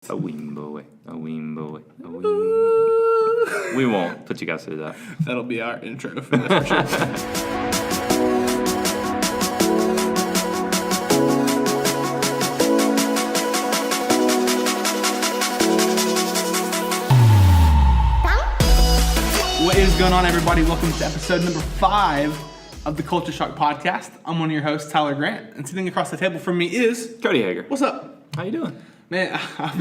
A wing boy, a wing boy, a wing boy. We won't put you guys through that. That'll be our intro for this for sure. What is going on, everybody? Welcome to episode number 5 of the Culture Shock podcast. I'm one of your hosts, Tyler Grant, and sitting across the table from me is Cody Hager. What's up? How you doing? Man, I've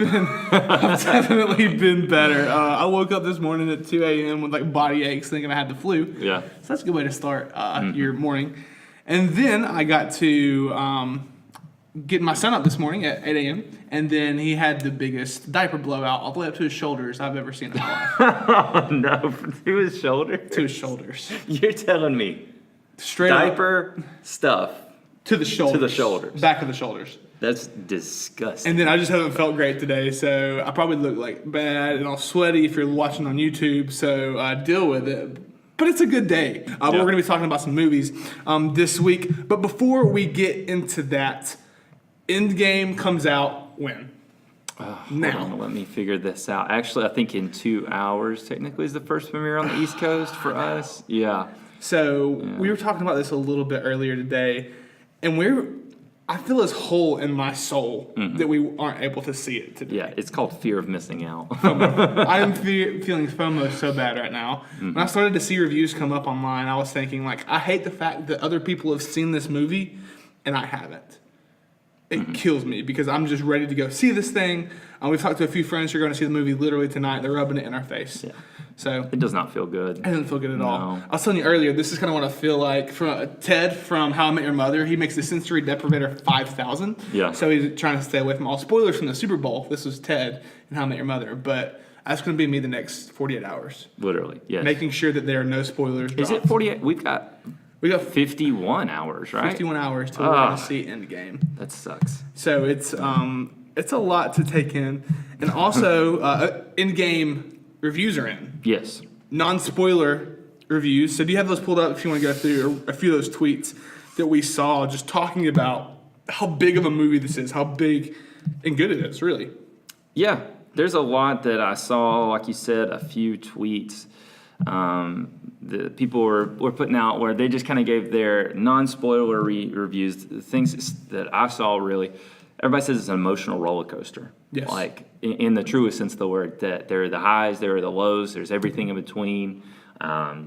definitely been better. I woke up this morning at 2 a.m. with like body aches, thinking I had the flu. Yeah. So that's a good way to start your morning. And then I got to get my son up this morning at 8 a.m. And then he had the biggest diaper blowout all the way up to his shoulders I've ever seen in my life. Oh, no. To his shoulder? To his shoulders. You're telling me. Straight diaper up, stuff. to the shoulders. To the shoulders. Back of the shoulders. That's disgusting. And then I just haven't felt great today, so I probably look like bad and all sweaty if you're watching on YouTube, so deal with it. But it's a good day. We're going to be talking about some movies this week. But before we get into that, End Game comes out when? Now. Hold on, let me figure this out. Actually, I think in 2 hours, technically, is the first premiere on the East Coast for us. Yeah. So we were talking about this a little bit earlier today, and I feel this hole in my soul that we aren't able to see it today. Yeah, it's called fear of missing out. I am feeling FOMO so bad right now. When I started to see reviews come up online, I was thinking, like, I hate the fact that other people have seen this movie and I haven't. It kills me because I'm just ready to go see this thing. We've talked to a few friends who are going to see the movie literally tonight. They're rubbing it in our face. Yeah. So it does not feel good. It doesn't feel good at all. No. I was telling you earlier, this is kind of what I feel like from Ted from How I Met Your Mother. He makes the sensory deprivator 5,000. Yeah. So he's trying to stay away from all spoilers from the Super Bowl. This was Ted and How I Met Your Mother. But that's going to be me the next 48 hours. Literally, yes. Making sure that there are no spoilers dropped. Is it 48? We got 51 hours, right? 51 hours till we're going to see End Game. That sucks. So it's a lot to take in. And also, End Game reviews are in. Yes. Non-spoiler reviews. So do you have those pulled up if you want to go through a few of those tweets that we saw just talking about how big of a movie this is, how big and good it is, really? Yeah. There's a lot that I saw, like you said, a few tweets the people were putting out where they just kind of gave their non-spoiler reviews, the things that I saw really. Everybody says it's an emotional roller coaster. Yes. Like, in the truest sense of the word, that there are the highs, there are the lows, there's everything in between. What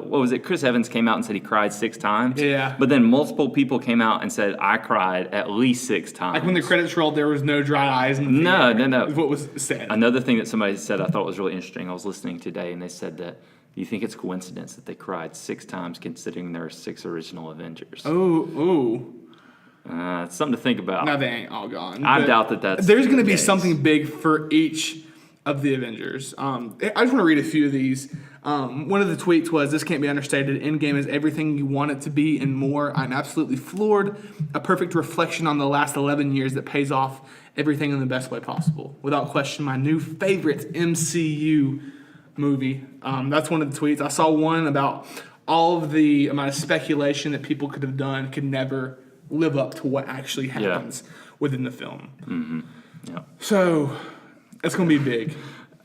was it? Chris Evans came out and said he cried 6 times. Yeah. But then multiple people came out and said, I cried at least 6 times. Like when the credits rolled, there was no dry eyes in the theater. No. Is what was said. Another thing that somebody said I thought was really interesting, I was listening today, and they said that, do you think it's coincidence that they cried 6 times considering there are 6 original Avengers? Ooh. It's something to think about. Now they ain't all gone. I doubt that's there's going to be the case. something big for each of the Avengers. I just want to read a few of these. One of the tweets was, "This can't be understated. Endgame is everything you want it to be and more. I'm absolutely floored. A perfect reflection on the last 11 years that pays off everything in the best way possible. Without question, my new favorite MCU movie." That's one of the tweets. I saw one about all of the amount of speculation that people could have done could never live up to what actually happens within the film. Mm-hmm. Yeah. So it's going to be big.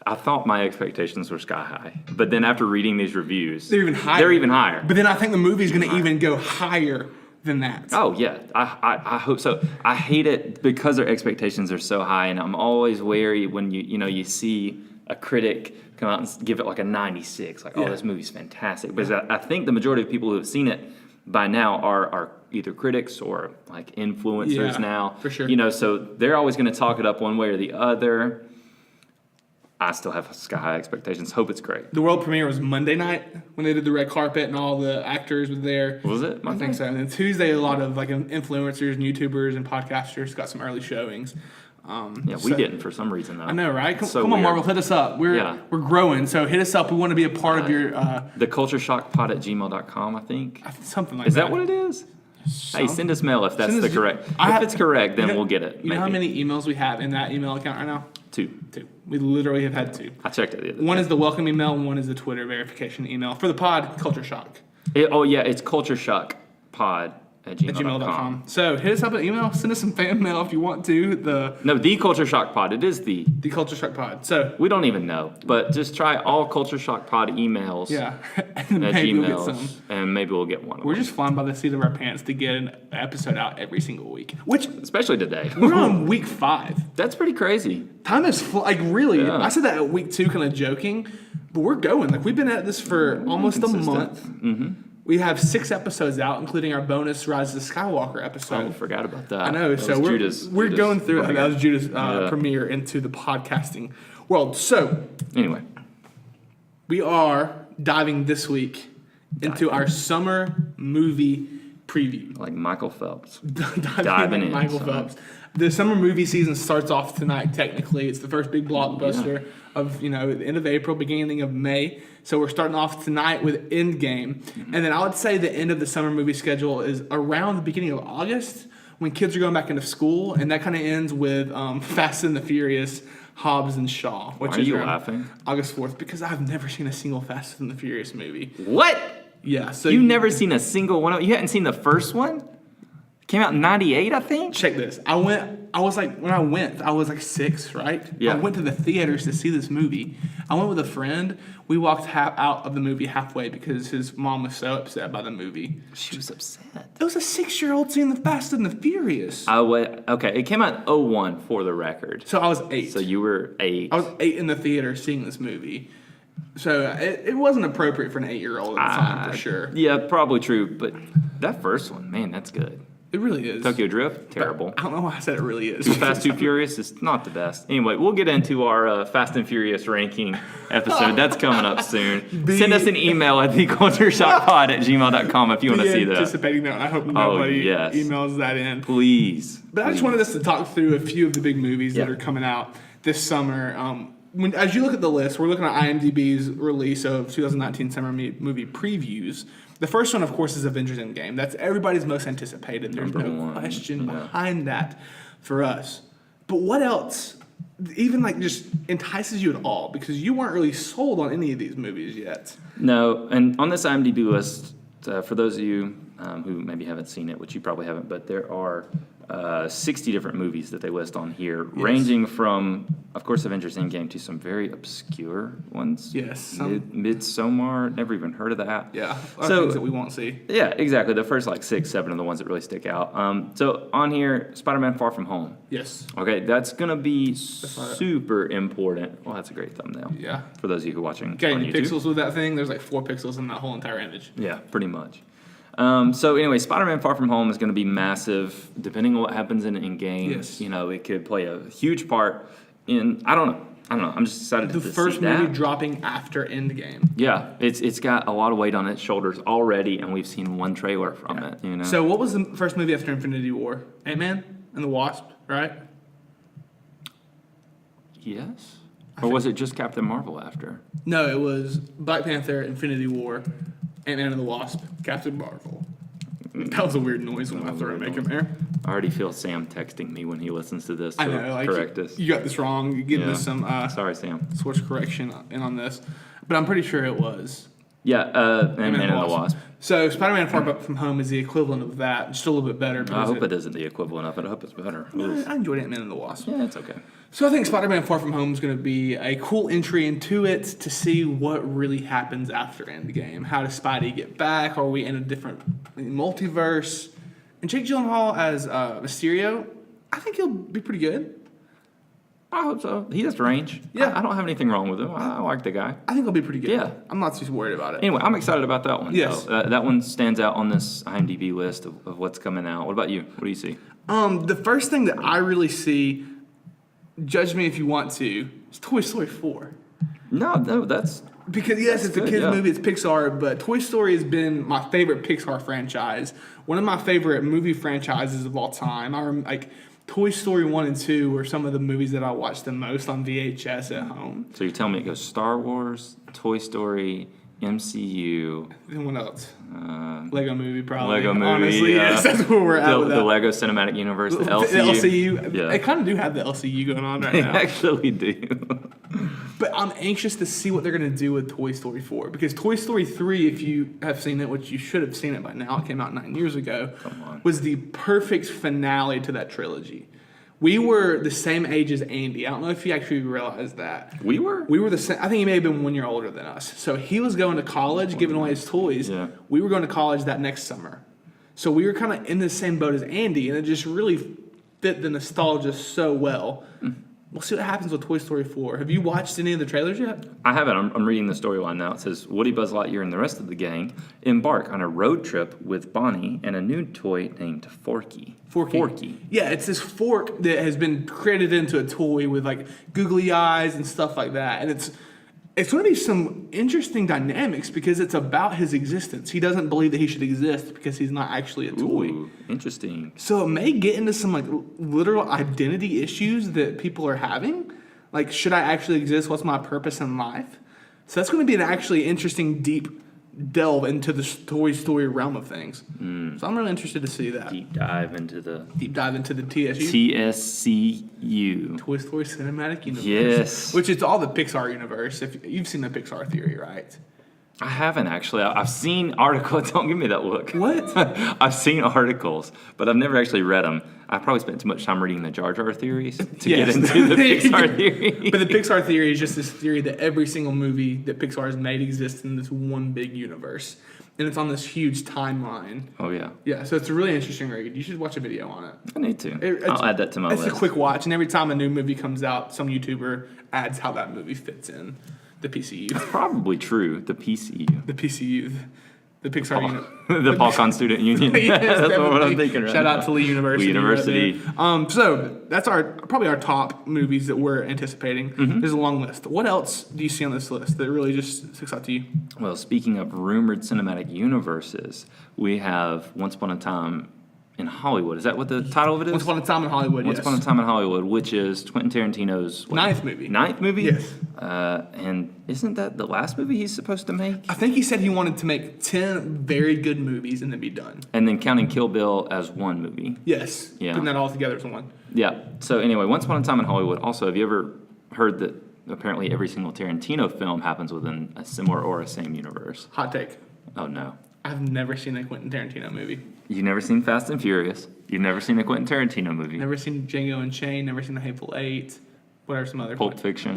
I thought my expectations were sky high, but then after reading these reviews, They're even higher. But then I think the movie's going to even go higher than that. Oh yeah, I hope so. I hate it because their expectations are so high, and I'm always wary when you see a critic come out and give it like a 96, like, oh, this movie's fantastic. Because I think the majority of people who have seen it by now are either critics or like influencers now. For sure. So they're always going to talk it up one way or the other. I still have sky high expectations. Hope it's great. The world premiere was Monday night when they did the red carpet and all the actors were there. Was it Monday? I think so. And then Tuesday, a lot of like influencers and YouTubers and podcasters got some early showings. We didn't for some reason though. I know, right? Come weird. on, Marvel, hit us up. We're growing, so hit us up. We want to be a part of your thecultureshockpod@gmail.com, I think. Something like that. Is that what it is? Hey, send us mail if that's the correct. If it's correct, then we'll get it. You know how many emails we have in that email account right now? 2. We literally have had 2. I checked it the other day. One is the welcome email, and one is the Twitter verification email for the pod, Culture Shock. It's Culture Shock Pod at gmail.com. So hit us up an email. Send us some fan mail if you want to. The Culture Shock Pod. It is the Culture Shock Pod. So we don't even know, but just try all Culture Shock Pod emails. Yeah, at maybe we'll get Gmails, some. and maybe we'll get one. We're just flying by the seat of our pants to get an episode out every single week. Which especially today. we're on week 5. That's pretty crazy. Time is really. Yeah. I said that at week 2, kind of joking, but we're going. Like we've been at this for almost a month. Mm-hmm. We have 6 episodes out, including our bonus Rise of the Skywalker episode. I forgot about that. I know. That So was we're Judas going through it. That was Judas' Yeah. premiere into the podcasting world. So Anyway, we are diving this week into our summer movie preview. like Michael Phelps. Diving in, Michael Phelps. The summer movie season starts off tonight. Technically, it's the first big blockbuster of the end of April, beginning of May. So we're starting off tonight with End Game, and then I would say the end of the summer movie schedule is around the beginning of August when kids are going back into school, and that kind of ends with Fast and the Furious, Hobbs and Shaw. Which Why are is you around laughing? August 4th, because I've never seen a single Fast and the Furious movie. What? Yeah, so You've never seen a single one? You hadn't seen the first one? Came out in 98, I think? Check this. I was like 6, right? Yeah. I went to the theaters to see this movie. I went with a friend. We walked out of the movie halfway because his mom was so upset by the movie. She was upset. It was a 6-year-old seeing the Fast and the Furious. Okay, it came out in 01 for the record. So I was 8. So you were 8. I was 8 in the theater seeing this movie. So it wasn't appropriate for an 8-year-old at the time, for sure. Yeah, probably true. But that first one, man, that's good. It really is. Tokyo Drift, terrible. I don't know why I said it really is. Too Fast, Too Furious is not the best. Anyway, we'll get into our Fast and Furious ranking episode. That's coming up soon. Send us an email at thecultureshockpod@gmail.com if you want to see that. Anticipating that. I hope nobody emails that in. Please. But I just wanted us to talk through a few of the big movies that are coming out this summer. As you look at the list, we're looking at IMDb's release of 2019 summer movie previews. The first one, of course, is Avengers End Game. That's everybody's most anticipated. There's no question behind that for us. But what else even just entices you at all? Because you weren't really sold on any of these movies yet. No, and on this IMDb list, for those of you who maybe haven't seen it, which you probably haven't, but there are 60 different movies that they list on here, ranging from, of course, Avengers End Game to some very obscure ones. Yes. Midsommar, never even heard of that. Yeah, so things that we won't see. Yeah, exactly. The first 6, 7 are the ones that really stick out. So on here, Spider-Man Far From Home. Yes. Okay, that's going to be super important. Well, that's a great thumbnail. Yeah. For those of you who are watching Okay, on any YouTube. pixels with that thing? There's 4 pixels in that whole entire image. Yeah, pretty much. So anyway, Spider-Man Far From Home is going to be massive. Depending on what happens in Endgame, it could play a huge part in. I don't know. I'm just excited to see that. The first movie dropping after Endgame. Yeah, it's got a lot of weight on its shoulders already, and we've seen one trailer from it. So what was the first movie after Infinity War? Ant-Man and the Wasp, right? Yes. Or was it just Captain Marvel after? No, it was Black Panther, Infinity War, Ant-Man and the Wasp, Captain Marvel. That was a weird noise when my throat making there. I already feel Sam texting me when he listens to this I to know, correct us. You got this wrong. You're getting us some Sorry, Sam. source correction in on this. But I'm pretty sure it was. Yeah, Ant-Man and the Wasp. So Spider-Man Far From Home is the equivalent of that, just a little bit better. I hope it isn't the equivalent of it. I hope it's better. I enjoyed Ant-Man and the Wasp. Yeah, it's okay. So I think Spider-Man Far From Home is going to be a cool entry into it to see what really happens after Endgame. How does Spidey get back? Are we in a different multiverse? And Jake Gyllenhaal as Mysterio, I think he'll be pretty good. I hope so. He has range. Yeah. I don't have anything wrong with him. I like the guy. I think he'll be pretty good. Yeah. I'm not too worried about it. Anyway, I'm excited about that one. Yes. That one stands out on this IMDb list of what's coming out. What about you? What do you see? The first thing that I really see, judge me if you want to, is Toy Story 4. No, that's... Because, yes, it's a good, kid's movie, it's Pixar, but Toy Story has been my favorite Pixar franchise. One of my favorite movie franchises of all time. Toy Story 1 and 2 were some of the movies that I watched the most on VHS at home. So you're telling me it goes Star Wars, Toy Story, MCU... And what else? Lego Movie, probably. Lego Movie, honestly, yes, that's where we're at with that. The Lego Cinematic Universe, the LCU. The LCU. Yeah. They kind of do have the LCU going on right They now. actually do. But I'm anxious to see what they're going to do with Toy Story 4. Because Toy Story 3, if you have seen it, which you should have seen it by now, it came out 9 years ago, was the perfect finale to that trilogy. We were the same age as Andy. I don't know if you actually realized that. We were? We were the same. I think he may have been 1 year older than us. So he was going to college, giving away his toys. Yeah. We were going to college that next summer. So we were kind of in the same boat as Andy, and it just really fit the nostalgia so well. We'll see what happens with Toy Story 4. Have you watched any of the trailers yet? I haven't. I'm reading the storyline now. It says, Woody, Buzz Lightyear, and the rest of the gang embark on a road trip with Bonnie and a new toy named Forky. Forky. Yeah, it's this fork that has been created into a toy with like googly eyes and stuff like that. And it's going to be some interesting dynamics because it's about his existence. He doesn't believe that he should exist because he's not actually a toy. Ooh, interesting. So it may get into some like literal identity issues that people are having. Like, should I actually exist? What's my purpose in life? So that's going to be an actually interesting, deep delve into the Toy Story realm of things. So I'm really interested to see that. Deep dive into the TSU. TSCU. Toy Story Cinematic Universe. Yes. Which is all the Pixar universe. If you've seen the Pixar theory, right? I haven't actually. I've seen articles. Don't give me that look. What? I've seen articles, but I've never actually read them. I probably spent too much time reading the Jar Jar theories to get into the Pixar theory. But the Pixar theory is just this theory that every single movie that Pixar has made exists in this one big universe. And it's on this huge timeline. Oh, yeah. Yeah, so it's a really interesting read. You should watch a video on it. I need to. I'll add that to my list. It's a quick watch, and every time a new movie comes out, some YouTuber adds how that movie fits in the PCU. Probably true. The PCU. The PCU. The Pixar unit. The Falcon Student Union. Yes, That's what I'm thinking right Shout now. out to Lee University. Lee University. So that's probably our top movies that we're anticipating. There's a long list. What else do you see on this list that really just sticks out to you? Well, speaking of rumored cinematic universes, we have Once Upon a Time in Hollywood. Is that what the title of it is? Once Upon a Time in Hollywood, Once Upon a Time in Hollywood, which is Quentin Tarantino's ninth movie. Ninth movie? Yes. And isn't that the last movie he's supposed to make? I think he said he wanted to make 10 very good movies and then be done. And then counting Kill Bill as one movie. Yes. Yeah. Putting that all together as one. Yeah. So anyway, Once Upon a Time in Hollywood. Also, have you ever heard that apparently every single Tarantino film happens within a similar or a same universe? Hot take. Oh, no. I've never seen a Quentin Tarantino movie. You've never seen Fast and Furious. You've never seen a Quentin Tarantino movie. Never seen Django Unchained. Never seen The Hateful Eight. Whatever some other. Pulp Fiction.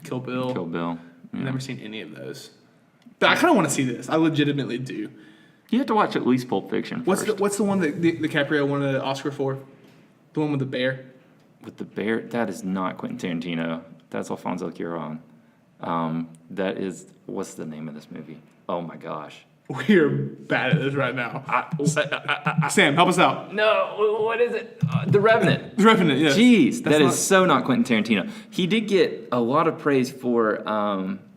Kill Bill. Kill Bill. Yeah. Never seen any of those. But I kind of want to see this. I legitimately do. You have to watch at least Pulp Fiction first. What's the one that DiCaprio won the Oscar for? The one with the bear? With the bear? That is not Quentin Tarantino. That's Alfonso Cuarón. That is... What's the name of this movie? Oh, my gosh. We are bad at this right now. Sam, help us out. No, what is it? The Revenant. The Revenant, yes. Jeez, that is so not Quentin Tarantino. He did get a lot of praise for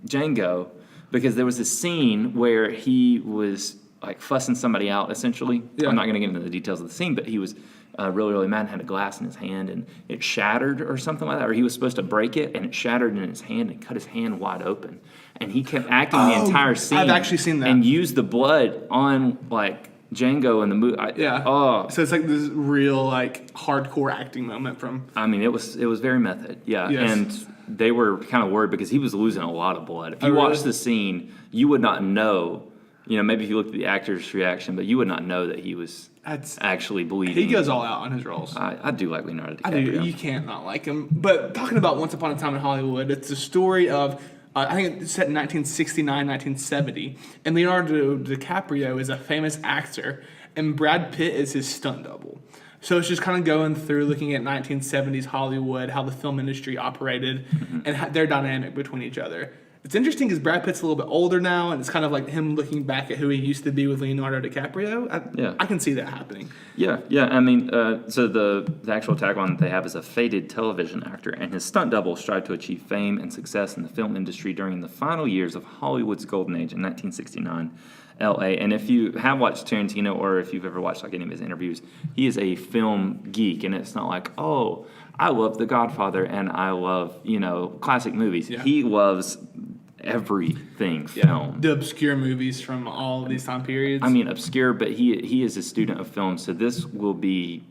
Django because there was a scene where he was like fussing somebody out, essentially. Yeah. I'm not going to get into the details of the scene, but he was really, really mad and had a glass in his hand and it shattered or something like that, or he was supposed to break it and it shattered in his hand and cut his hand wide open. And he kept acting the entire scene. I've actually seen that. And used the blood on like Django in the movie. Yeah. So it's like this real like hardcore acting moment from. I mean, it was very method. Yeah. Yes. And they were kind of worried because he was losing a lot of blood. If you really? watched the scene, you would not know. You know, maybe if you looked at the actor's reaction, but you would not know that he was actually bleeding. He goes all out on his roles. I do like Leonardo DiCaprio. I do. You can't not like him. But talking about Once Upon a Time in Hollywood, it's a story of. I think it's set in 1969, 1970, and Leonardo DiCaprio is a famous actor, and Brad Pitt is his stunt double. So it's just kind of going through looking at 1970s Hollywood, how the film industry operated, and their dynamic between each other. It's interesting because Brad Pitt's a little bit older now, and it's kind of like him looking back at who he used to be with Leonardo DiCaprio. I can see that happening. Yeah. I mean, so the actual tagline that they have is a faded television actor, and his stunt double strived to achieve fame and success in the film industry during the final years of Hollywood's golden age in 1969. L.A. And if you have watched Tarantino or if you've ever watched like any of his interviews, he is a film geek, and it's not like, oh, I love The Godfather and I love, classic movies. Yeah. He loves everything film. The obscure movies from all of these time periods. I mean, obscure, but he is a student of film, so this will be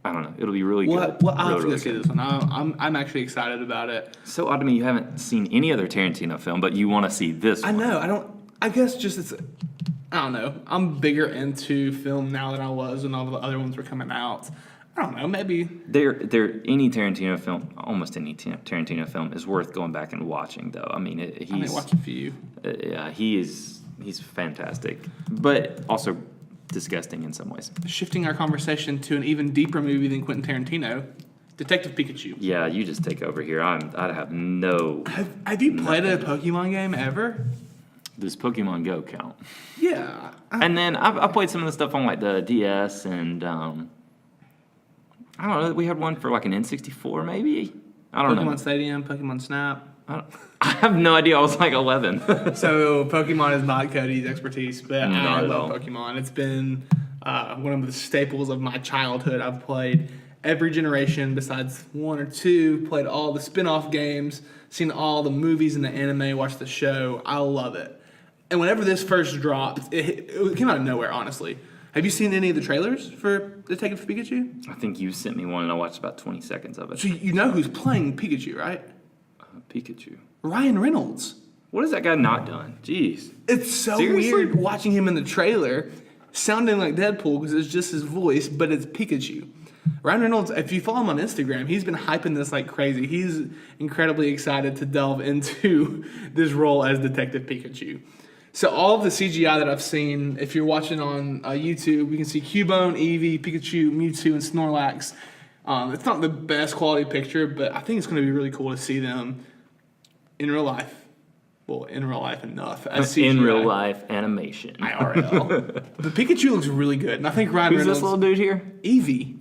I don't know. It'll be really good. Well, I'll have to really go see this one. I'm actually excited about it. So odd to me you haven't seen any other Tarantino film, but you want to see this one. I know. I guess just I don't know. I'm bigger into film now than I was when all the other ones were coming out. I don't know. Maybe Any Tarantino film, almost any Tarantino film, is worth going back and watching. Though I mean, I may watch a few. Yeah, he's fantastic, but also disgusting in some ways. Shifting our conversation to an even deeper movie than Quentin Tarantino, Detective Pikachu. Yeah, you just take over here. I have no. Have you played a Pokemon game ever? Does Pokemon Go count? Yeah. And then I played some of the stuff on like the DS and I don't know. We had one for like an N64 maybe. I don't know. Pokemon Stadium, Pokemon Snap. I have no idea. I was like 11. So Pokemon is not Cody's expertise, but Not I at love all. Pokemon. It's been one of the staples of my childhood. I've played every generation besides one or two, played all the spin-off games, seen all the movies and the anime, watched the show. I love it. And whenever this first dropped, it came out of nowhere, honestly. Have you seen any of the trailers for Detective Pikachu? I think you sent me one and I watched about 20 seconds of it. So you know who's playing Pikachu, right? Pikachu. Ryan Reynolds. What has that guy not done? Jeez. It's so Seriously? weird watching him in the trailer, sounding like Deadpool because it's just his voice, but it's Pikachu. Ryan Reynolds, if you follow him on Instagram, he's been hyping this like crazy. He's incredibly excited to delve into this role as Detective Pikachu. So all of the CGI that I've seen, if you're watching on YouTube, you can see Cubone, Eevee, Pikachu, Mewtwo, and Snorlax. It's not the best quality picture, but I think it's going to be really cool to see them in real life. Well, in real life enough. As CGI. In real life animation. IRL. The Pikachu looks really good, and I think Ryan Who's Reynolds... this little dude here? Eevee.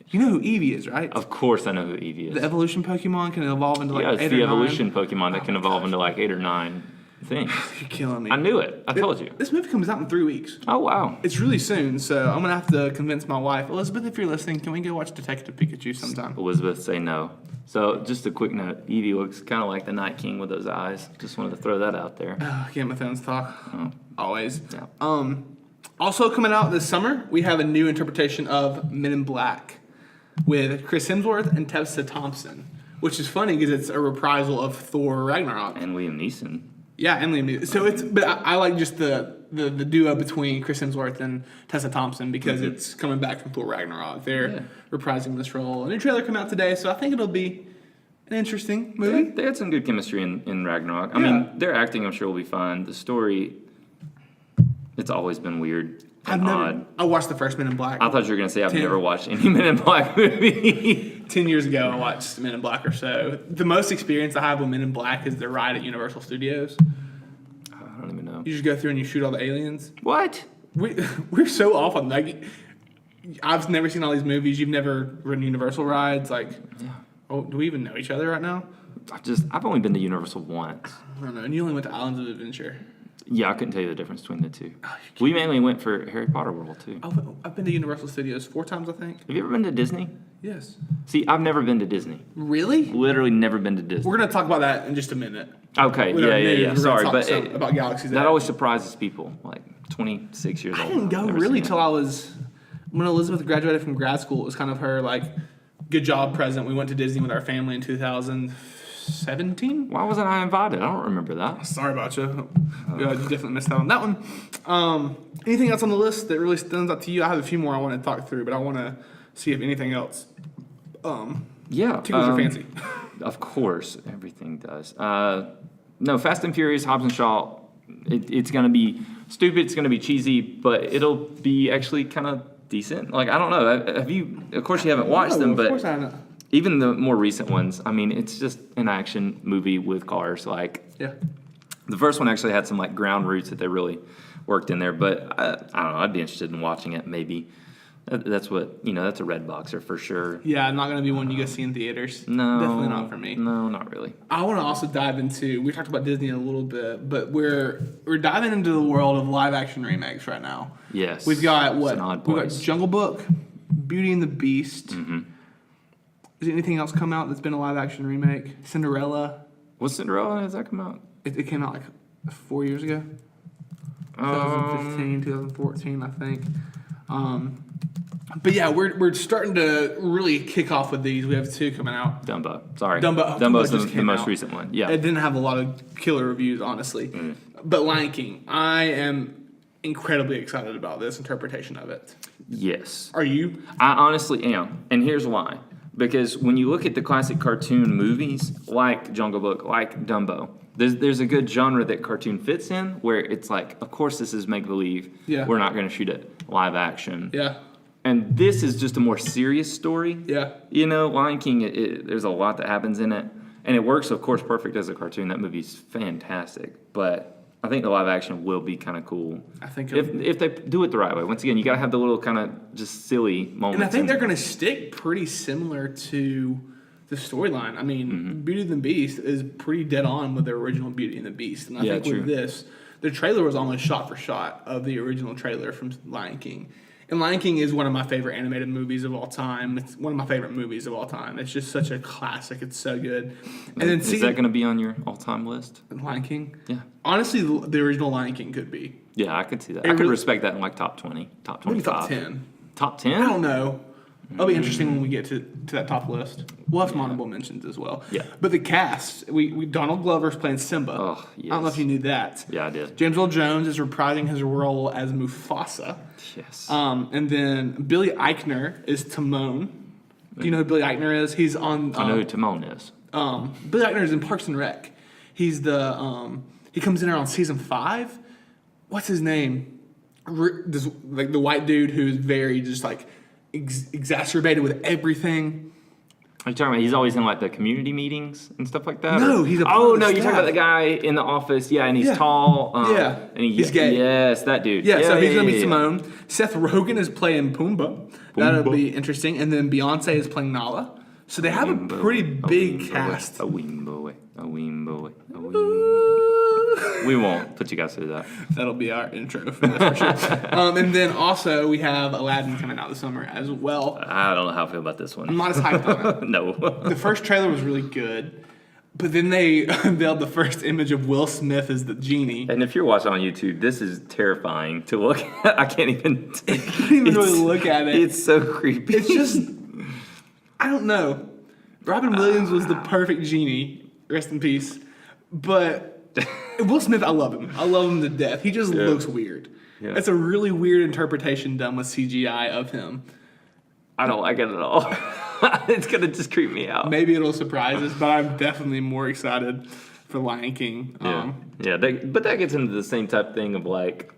You know who Eevee is, right? Of course I know who Eevee is. The evolution Pokemon can evolve into like Yeah, it's 8 the or 9. evolution Pokemon that can evolve into like 8 or 9 things. You're killing me. I knew it. I told you. This movie comes out in 3 weeks. Oh, wow. It's really soon, so I'm gonna have to convince my wife, Elizabeth, if you're listening, can we go watch Detective Pikachu sometime? Elizabeth, say no. So, just a quick note. Eevee looks kind of like the Night King with those eyes. Just wanted to throw that out there. Game of Thrones talk. Oh. Always. Yeah. Also coming out this summer, we have a new interpretation of Men in Black with Chris Hemsworth and Tessa Thompson, which is funny because it's a reprisal of Thor Ragnarok. And Liam Neeson. Yeah, and Liam Neeson. So but I like just the duo between Chris Hemsworth and Tessa Thompson because it's coming back from Thor Ragnarok. They're reprising this role. A new trailer came out today, so I think it'll be an interesting movie. They had some good chemistry in Ragnarok. I mean, their acting, I'm sure, will be fun. The story, it's always been weird and odd. I watched the first Men in Black. I thought you were going to say I've never watched any Men in Black movie. 10 years ago, I watched Men in Black or so. The most experience I have with Men in Black is the ride at Universal Studios. I don't even know. You just go through and you shoot all the aliens. What? We're so off on that. I've never seen all these movies. You've never ridden Universal rides. Like, oh, do we even know each other right now? I've only been to Universal once. I don't know. And you only went to Islands of Adventure. Yeah, I couldn't tell you the difference between the two. We mainly went for Harry Potter World, too. I've been to Universal Studios 4 times, I think. Have you ever been to Disney? Yes. See, I've never been to Disney. Really? Literally never been to Disney. We're going to talk about that in just a minute. Okay, With our news, yeah. we're gonna Sorry, talk but about Galaxy's that Edge. always surprises people. Like 26 years old. I didn't go Never really seen it. till I was when Elizabeth graduated from grad school. It was kind of her like good job present. We went to Disney with our family in 2017. Why wasn't I invited? I don't remember that. Sorry about you. You definitely missed out on that one. Anything else on the list that really stands out to you? I have a few more I want to talk through, but I want to see if anything else Yeah. tickles your fancy. Of course, everything does. No, Fast and Furious, Hobbs and Shaw, it's going to be stupid, it's going to be cheesy, but it'll be actually kind of decent. Like, I don't know. Have you, of course you haven't watched them, but of course I know. even the more recent ones, I mean, it's just an action movie with cars. Like, Yeah. the first one actually had some, like, ground roots that they really worked in there, but I don't know, I'd be interested in watching it, maybe. That's what, that's a red boxer for sure. Yeah, not going to be one you go see in theaters. No. Definitely not for me. No, not really. I want to also dive into, we talked about Disney a little bit, but we're diving into the world of live action remakes right now. Yes. We've got It's an odd We've got place. Jungle Book, Beauty and the Beast. Mm-hmm. Has anything else come out that's been a live action remake? Cinderella. Was Cinderella, has that come out? It came out like 4 years ago. 2015, 2014, I think. But yeah, we're starting to really kick off with these. We have 2 coming out. Dumbo. Sorry. Dumbo Dumbo's just the came most out. recent one. Yeah. It didn't have a lot of killer reviews, honestly. But Lion King, I am incredibly excited about this interpretation of it. Yes. Are you? I honestly am. And here's why. Because when you look at the classic cartoon movies, like Jungle Book, like Dumbo, there's a good genre that cartoon fits in where it's like, of course this is make-believe. Yeah. We're not going to shoot it live action. Yeah. And this is just a more serious story. Yeah. You know, Lion King, there's a lot that happens in it. And it works, of course, perfect as a cartoon. That movie's fantastic. But I think the live action will be kind of cool. I think if they do it the right way. Once again, you got to have the little kind of just silly moments. And I think they're going to stick pretty similar to the storyline. I mean, Beauty and the Beast is pretty dead on with the original Beauty and the Beast. And I think with this, the trailer was almost shot for shot of the original trailer from Lion King. And Lion King is one of my favorite animated movies of all time. It's one of my favorite movies of all time. It's just such a classic. It's so good. And then is that going to be on your all-time list? Lion King? Yeah. Honestly, the original Lion King could be. Yeah, I could see that. I could respect that in like top 20, top 25. Maybe top 10. Top 10? I don't know. It'll be interesting when we get to that top list. We'll have some honorable mentions as well. Yeah. But the cast, we Donald Glover's playing Simba. Oh, yes. I don't know if you knew that. Yeah, I did. James Earl Jones is reprising his role as Mufasa. Yes. And then Billy Eichner is Timon. Do you know who Billy Eichner is? He's on. I know who Timon is. Billy Eichner is in Parks and Rec. He's the he comes in around season 5. What's his name? This like the white dude who's very just like exacerbated with everything. Are you talking about he's always in like the community meetings and stuff like that? No, he's a part of the no, you're talking staff. about the guy in the office, yeah, and he's Yeah. tall. Yeah. And He's gay. Yes, that dude. Yeah, so he's gonna be yeah. Timon. Seth Rogen is playing Pumbaa. That'll be interesting. And then Beyonce is playing Nala. So they have a pretty big cast. A wing boy. We won't put you guys through that. That'll be our intro for this for sure. And then also we have Aladdin coming out this summer as well. I don't know how I feel about this I'm one. not as hyped on it. No. The first trailer was really good, but then they unveiled the first image of Will Smith as the genie. And if you're watching on YouTube, this is terrifying to look at. I can't even. You can't even really look at it. It's so creepy. It's just, I don't know. Robin Williams was the perfect genie. Rest in peace. But Will Smith, I love him. I love him to death. He just looks weird. Yeah. It's a really weird interpretation done with CGI of him. I don't like it at all. It's gonna just creep me out. Maybe it'll surprise us, but I'm definitely more excited for Lion King. But that gets into the same type thing of like,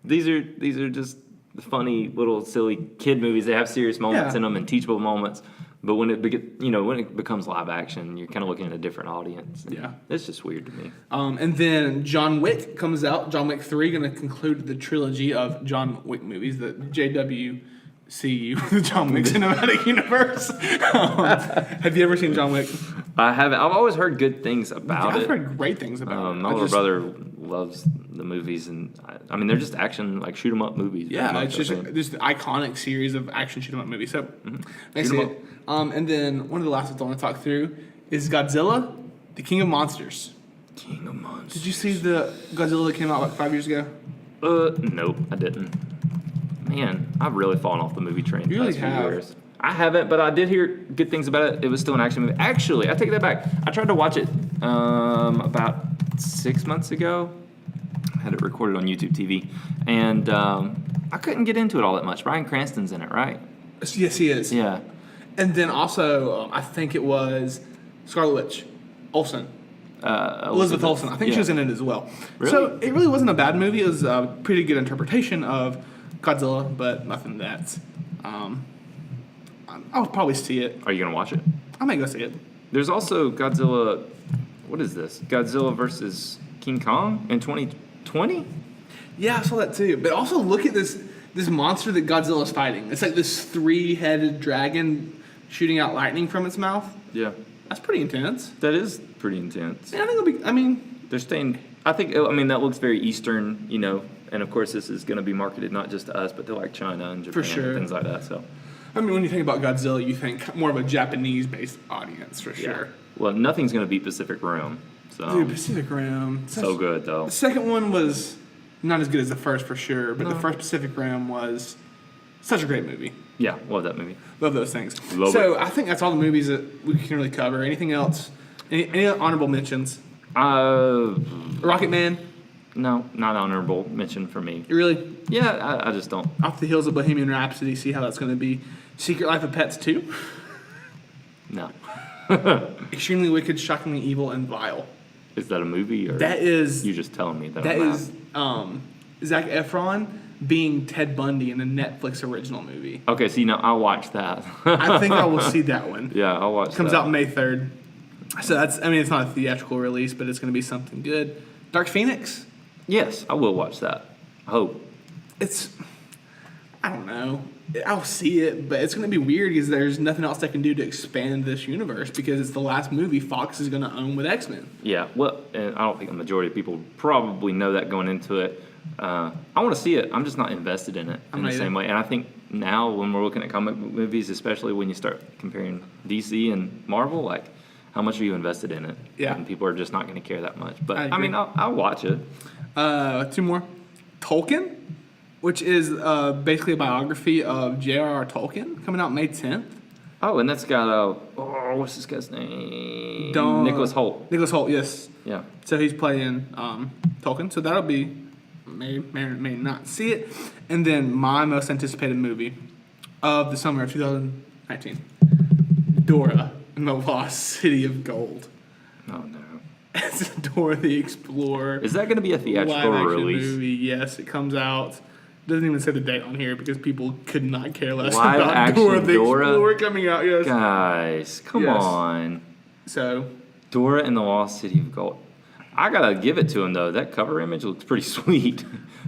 these are just funny little silly kid movies. They have serious moments in them and teachable moments. But when it becomes live action, you're kind of looking at a different audience. Yeah. It's just weird to me. And then John Wick comes out. John Wick 3 going to conclude the trilogy of John Wick movies, the JWCU, the John Wick Cinematic Universe. Have you ever seen John Wick? I haven't. I've always heard good things about I've it. heard great things about it. My older brother loves the movies, and I mean, they're just action, like shoot 'em up movies. Yeah, pretty it's much, just I think. this iconic series of action shoot 'em up movies. So, nice Shoot 'em to see it. And then one of the last ones I want to talk through is Godzilla, the King of Monsters. King of Monsters. Did you see the Godzilla that came out like 5 years ago? Nope, I didn't. Man, I've really fallen off the movie train the You really past few have. years. I haven't, but I did hear good things about it. It was still an action movie. Actually, I take that back. I tried to watch it about 6 months ago. I had it recorded on YouTube TV, and I couldn't get into it all that much. Bryan Cranston's in it, right? Yes, he is. Yeah. And then also, I think it was Scarlet Witch, Olsen. Elizabeth Olsen. I think she was in it as well. Really? So it really wasn't a bad movie. It was a pretty good interpretation of Godzilla, but nothing that. I'll probably see it. Are you gonna watch it? I might go see it. There's also Godzilla. What is this? Godzilla versus King Kong in 2020. Yeah, I saw that too. But also look at this monster that Godzilla's fighting. It's like this 3-headed dragon shooting out lightning from its mouth. Yeah, That's pretty intense. that is pretty intense. And I think it'll be. I mean, They're staying. I think. I mean, that looks very Eastern, And of course, this is going to be marketed not just to us, but to like China and Japan sure. and things like that. So, when you think about Godzilla, you think more of a Japanese-based audience for yeah. sure. Well, nothing's going to beat Pacific Rim. So, Dude, Pacific Rim. so good though. The second one was not as good as the first for sure, but the first Pacific Rim was such a great movie. Yeah, love that movie. Love those things. Love so I think that's all the movies that we can really cover. Anything else? Any honorable mentions? Rocket Man? No, not honorable mention for me. Really? Yeah, I just don't. Off the heels of Bohemian Rhapsody, see how that's going to be. Secret Life of Pets 2? No. Extremely Wicked, Shockingly Evil, and Vile. Is that a movie or That is. you just telling me that? That I'm is Zac Efron being Ted Bundy in a Netflix original movie. Okay, see, now I'll watch that. I think I will see that one. Yeah, I'll watch Comes that. out May 3rd. So it's not a theatrical release, but it's going to be something good. Dark Phoenix? Yes, I will watch that. I hope. I don't know. I'll see it, but it's going to be weird because there's nothing else they can do to expand this universe because it's the last movie Fox is going to own with X-Men. Yeah, well, and I don't think the majority of people probably know that going into it. I want to see it. I'm just not invested in it in the same way. And I think now when we're looking at comic book movies, especially when you start comparing DC and Marvel, like, how much are you invested in it? Yeah. And people are just not going to care that much. But, I agree. mean, I'll watch it. 2 more. Tolkien, which is basically a biography of J.R.R. Tolkien, coming out May 10th. Oh, and that's got, what's this guy's name? Nicholas Hoult. Nicholas Hoult, yes. Yeah. So he's playing Tolkien. So that'll be, may not see it. And then my most anticipated movie of the summer of 2019, Dora and the Lost City of Gold. Oh, no. It's Dora the Explorer. Is that going to be a theatrical live-action release? movie. Yes, it comes out. Doesn't even say the date on here because people could not care less Live about action Dora the Dora? Explorer coming out. Yes. Guys, come Yes. on. So Dora and the Lost City of Gold. I gotta give it to him though. That cover image looks pretty sweet.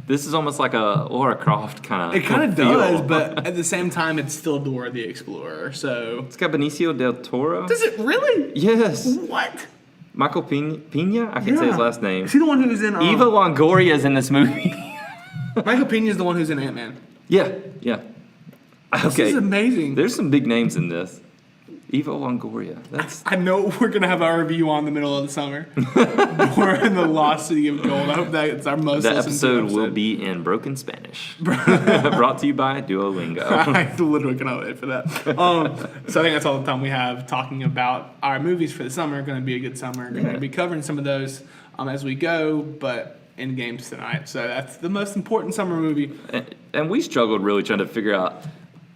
This is almost like a Lara Croft kind of. it kind of does, but at the same time, it's still Dora the Explorer. So It's got Benicio del Toro. does it really? Yes. What? Michael Pena. I can't say his last name. Is he the one who's in? Eva Longoria's in this movie. Michael Pena is the one who's in Ant-Man. Yeah. This Okay. is amazing. There's some big names in this. Eva Longoria. That's I know we're gonna have our review on the middle of the summer. Dora and the Lost City of Gold. I hope that's our most. that listened to episode will be in broken Spanish. Brought to you by Duolingo. I literally cannot wait for that. So I think that's all the time we have talking about our movies for the summer. Going to be a good summer. Going to be covering some of those as we go, but End Game's tonight. So that's the most important summer movie. And we struggled really trying to figure out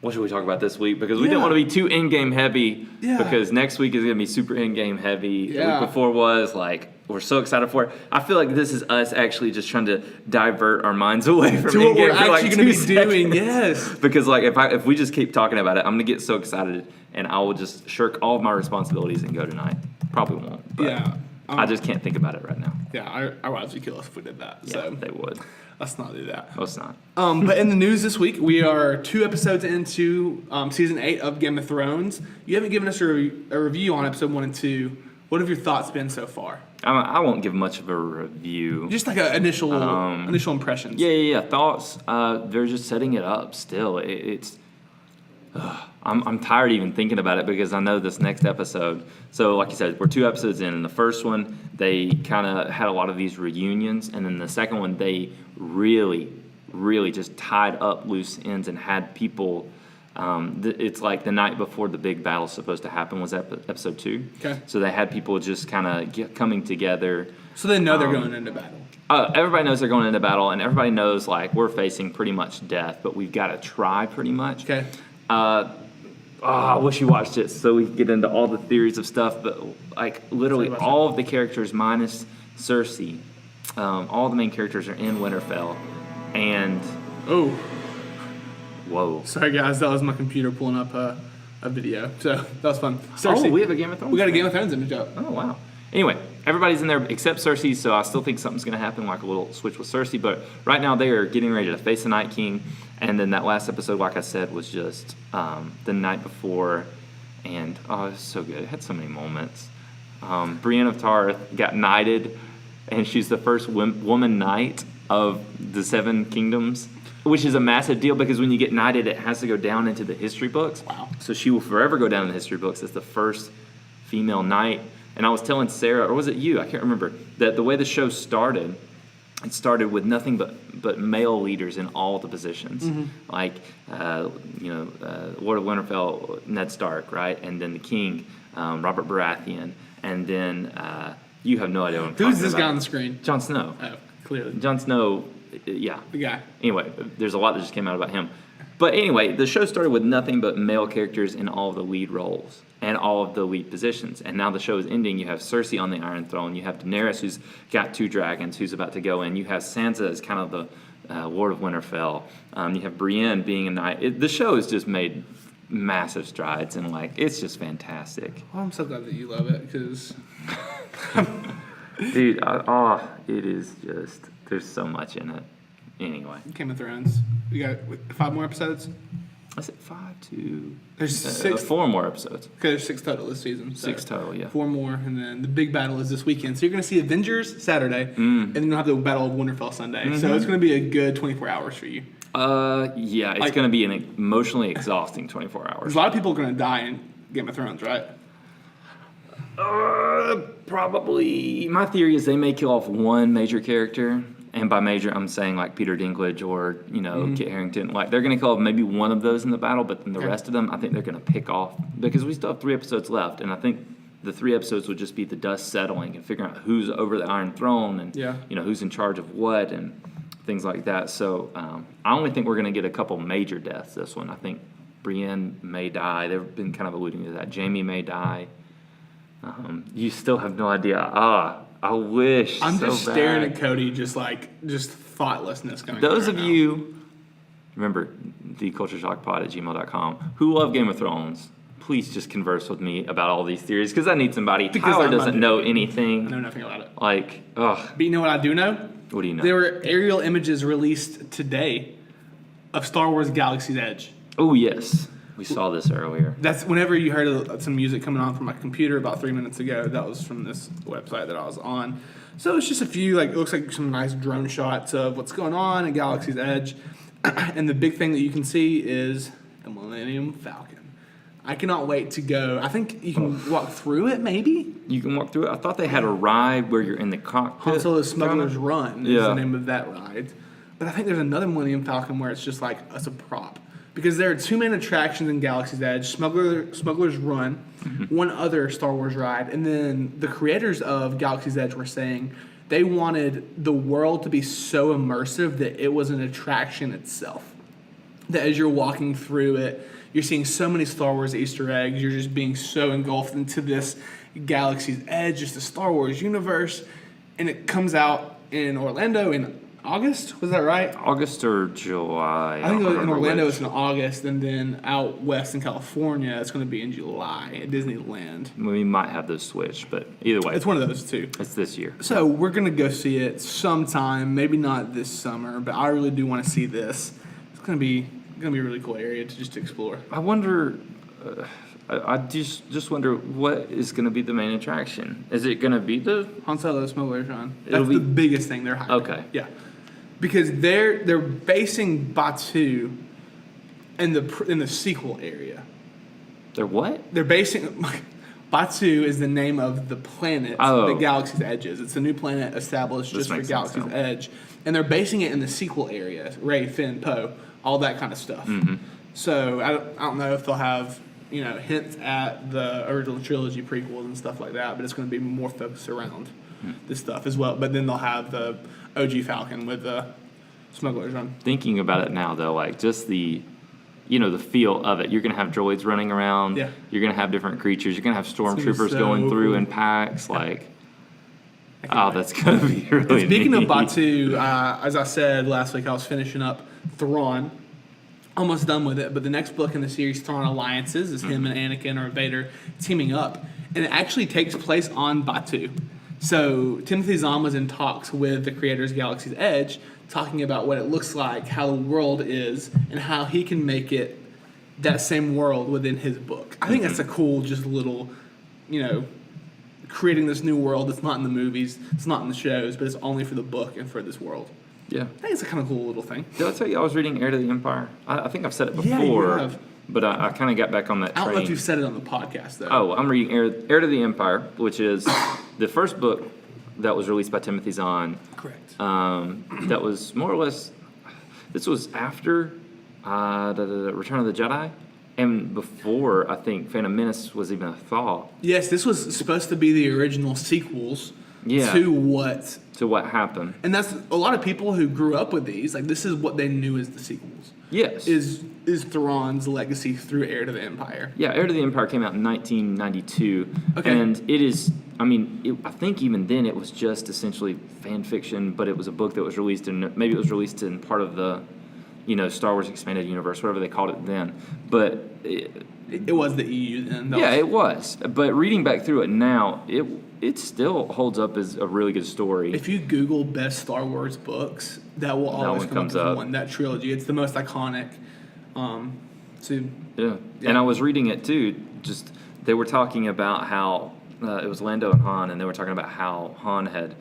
what should we talk about this week because we didn't want to be too End Game heavy because next week is going to be super End Game heavy. The week before was like, we're so excited for it. I feel like this is us actually just trying to divert our minds away from To End what Game we're for like actually going 2 to be doing, seconds. yes. Because like if we just keep talking about it, I'm going to get so excited and I will just shirk all of my responsibilities and go tonight. Probably won't. But I just can't think about it right now. Yeah, our wives would kill us if we did that. Yeah, So they would. let's not do that. Let's not. But in the news this week, we are 2 episodes into season 8 of Game of Thrones. You haven't given us a review on episode 1 and 2. What have your thoughts been so far? I won't give much of a review. Just like an initial impressions. Yeah. Thoughts. They're just setting it up. Still, I'm tired even thinking about it because I know this next episode. So, like you said, we're 2 episodes in. In the first one, they kind of had a lot of these reunions, and then the second one, they really just tied up loose ends and had people. It's like the night before the big battle's supposed to happen was episode 2. Okay. So they had people just kind of coming together. So they know they're going into battle. Everybody knows they're going into battle, and everybody knows like we're facing pretty much death, but we've got to try pretty much. Okay. I wish you watched it so we could get into all the theories of stuff, but like literally all of the characters minus Cersei, all the main characters are in Winterfell, and whoa. Sorry guys, that was my computer pulling up a video. So that was fun. Cersei. Oh, we have a Game of Thrones. We got a Game of Thrones image up. Oh wow. Anyway, everybody's in there except Cersei, so I still think something's going to happen, like a little switch with Cersei. But right now they are getting ready to face the Night King, and then that last episode, like I said, was just the night before, and it was so good. It had so many moments. Brienne of Tarth got knighted, and she's the first woman knight of the 7 kingdoms, which is a massive deal because when you get knighted, it has to go down into the history books. Wow. So she will forever go down in the history books as the first female knight. And I was telling Sarah, or was it you? I can't remember, that the way the show started, it started with nothing but male leaders in all the positions, like Lord of Winterfell, Ned Stark, right, and then the King, Robert Baratheon, and then you have no idea what I'm talking about. Who's this guy on the screen? Jon Snow. Oh, clearly. Jon Snow, yeah. The guy. Anyway, there's a lot that just came out about him. But anyway, the show started with nothing but male characters in all of the lead roles and all of the lead positions. And now the show is ending. You have Cersei on the Iron Throne. You have Daenerys, who's got 2 dragons, who's about to go in. You have Sansa as kind of the Lord of Winterfell. You have Brienne being a knight. The show has just made massive strides, and it's just fantastic. Well, I'm so glad that you love it, because... Dude, it is just, there's so much in it. Anyway. Game of Thrones. We got 5 more episodes? I said 5 to... There's 6. 4 more episodes. Okay, there's 6 total this season. So 6 total, yeah. 4 more, and then the big battle is this weekend. So you're going to see Avengers Saturday, and then you'll have the Battle of Winterfell Sunday. So it's going to be a good 24 hours for you. Yeah, it's going to be an emotionally exhausting 24 hours. There's a lot of people going to die in Game of Thrones, right? Probably. My theory is they may kill off one major character, and by major I'm saying like Peter Dinklage or Kit Harington. Like they're going to kill off maybe one of those in the battle, but then the rest of them I think they're going to pick off, because we still have 3 episodes left, and I think the 3 episodes would just be the dust settling and figuring out who's over the Iron Throne and who's in charge of what and things like that. So I only think we're going to get a couple major deaths this one. I think Brienne may die. They've been kind of alluding to that. Jaime may die. You still have no idea. I wish. I'm so just bad. staring at Cody, just thoughtlessness coming. Those right of now. you, remember, thecultureshockpod@gmail.com, who love Game of Thrones, please just converse with me about all these theories, because I need somebody. Because Tyler I'm doesn't know I anything. know nothing about it. Ugh. But you know what I do know? What do you know? There were aerial images released today of Star Wars Galaxy's Edge. Oh, yes. We saw this earlier. That's whenever you heard some music coming on from my computer about 3 minutes ago. That was from this website that I was on. So it's just a few, it looks like some nice drone shots of what's going on in Galaxy's Edge. And the big thing that you can see is the Millennium Falcon. I cannot wait to go. I think you can walk through it, maybe? You can walk through it. I thought they had a ride where you're in the cockpit. Han Solo's Smuggler's Run is Yeah. the name of that ride. But I think there's another Millennium Falcon where it's just it's a prop. Because there are 2 main attractions in Galaxy's Edge, Smuggler's Run, one other Star Wars ride, and then the creators of Galaxy's Edge were saying they wanted the world to be so immersive that it was an attraction itself. That as you're walking through it, you're seeing so many Star Wars Easter eggs, you're just being so engulfed into this Galaxy's Edge, just the Star Wars universe, and it comes out in Orlando in August, was that right? August or July? I think don't in remember Orlando which. it's in August, and then out west in California it's going to be in July at Disneyland. We might have those switched, but either way, It's one of those two. it's this year. So we're going to go see it sometime, maybe not this summer, but I really do want to see this. It's going to be a really cool area to just explore. I wonder. I just wonder what is going to be the main attraction. Is it going to be the? Han Solo Smuggler's Run. It'll That's be- the biggest thing they're hiding. Okay. Yeah. Because they're basing Batu in the sequel area. They're what? They're basing Batu is the name of the planet Oh. that Galaxy's Edge is. It's a new planet established This just for makes sense Galaxy's now. Edge, and they're basing it in the sequel area: Rey, Finn, Poe, all that kind of stuff. Mm-hmm. So I don't know if they'll have hints at the original trilogy prequels and stuff like that, but it's going to be more focused around this stuff as well. But then they'll have the OG Falcon with the Smuggler's Run. Thinking about it now, though, just the feel of it. You're going to have droids running around. Yeah. You're going to have different creatures. You're going to have gonna be stormtroopers so going through cool. in packs. wait. That's going to be really Speaking neat. of Batu, as I said last week, I was finishing up Thrawn. Almost done with it, but the next book in the series, Thrawn Alliances, is him and Anakin or Vader teaming up. And it actually takes place on Batu. So Timothy Zahn was in talks with the creators of Galaxy's Edge, talking about what it looks like, how the world is, and how he can make it that same world within his book. I think that's a cool, just little, creating this new world that's not in the movies, it's not in the shows, but it's only for the book and for this world. Yeah. I think it's a kind of cool little thing. Did I tell you I was reading Heir to the Empire? I think I've said it Yeah, before, you have. but I kind of got back on that I train. don't know if you've said it on the podcast, though. Oh, I'm reading Heir to the Empire, which is the first book that was released by Timothy Zahn. Correct. That was more or less. This was after Return of the Jedi, and before I think Phantom Menace was even a thought. Yes, this was supposed to be the original sequels Yeah. to what. To what happened? And that's a lot of people who grew up with these. Like, this is what they knew as the sequels. Yes. Is Thrawn's legacy through Heir to the Empire. Yeah, Heir to the Empire came out in 1992. Okay. And it is, I mean, I think even then it was just essentially fan fiction, but it was a book that was released in, maybe it was released in part of the, Star Wars Expanded Universe, whatever they called it then. But It was the EU then. it was. But reading back through it now, it still holds up as a really good story. If you Google best Star Wars books, that will always one come comes up up. with one. That trilogy, it's the most iconic. Yeah. And I was reading it too. Just they were talking about how it was Lando and Han, and they were talking about how Han had